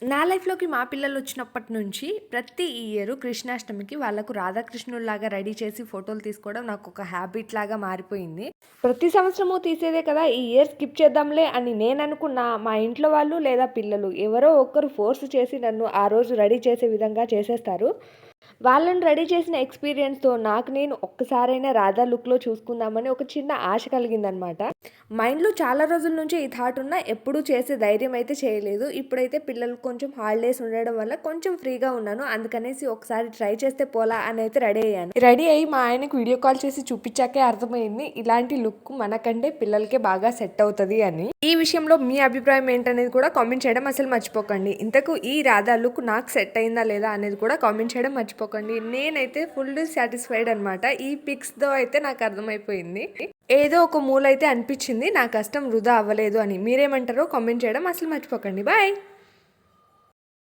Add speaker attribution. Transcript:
Speaker 1: నా లైఫ్‌లోకి మా పిల్లలొచ్చినప్పటి నుంచి ప్రతి ఇయరు కృష్ణాష్టమికి వాళ్ళకు రాధాకృష్ణుల్లాగా రెడీ చేసి ఫోటోలు తీసుకోవడం నాకొక హ్యాబిట్‌లాగా మారిపోయింది. ప్రతి సంవత్సరము తీసేదే కదా! ఈ ఇయర్ స్కిప్ చేద్దాంలే అని నేననుకున్నా, మా ఇంట్లో వాళ్ళు లేదా పిల్లలు ఎవరో ఒకరు ఫోర్స్ చేసి నన్ను ఆ రోజు రెడీ చేసే విధంగా చేసేస్తారు. వాళ్ళని రెడీ చేసిన ఎక్స్‌పీరియన్స్‌తో నాకు నేను ఒక్కసారైనా రాధా లుక్‌లో చూసుకుందామని ఒక చిన్న ఆశ కలిగిందనమాట. మైండ్‌లో చాలా రోజుల నుంచి ఈ థాట్ ఉన్నా ఎప్పుడూ చేసే ధైర్యం అయితే చేయలేదు. ఇప్పుడైతే పిల్లలు కొంచెం హాలిడేస్ ఉండడం వల్ల కొంచెం ఫ్రీగా ఉన్నాను. అందుకనేసి ఒకసారి ట్రై చేస్తే పోలా అనైతే రెడీ అయ్యాను. రెడీ అయ్యి మా ఆయనకి వీడియో కాల్ చేసి చూపించాకే అర్థమైంది ఇలాంటి లుక్ మనకంటే పిల్లలకే బాగా సెట్ అవుతది అని. ఈ విషయంలో మీ అభిప్రాయం ఏంటనేది కూడా కామెంట్ చేయడం అసలు మర్చిపోకండి. ఇంతకు ఈ రాధా లుక్ నాకు సెట్ అయిందా లేదా అనేది కూడా కామెంట్ చేయడం మర్చిపోకండి. నేనైతే ఫుల్ సాటిస్ఫైడ్ అనమాట. ఈ పిక్స్‌తో అయితే నాకు అర్థమైపోయింది. ఏదో ఒక మూల అయితే అనిపించింది నా కష్టం వృధా అవ్వలేదు అని. మీరేమంటారో కామెంట్ చేయడం అసలు మర్చిపోకండి. బాయ్.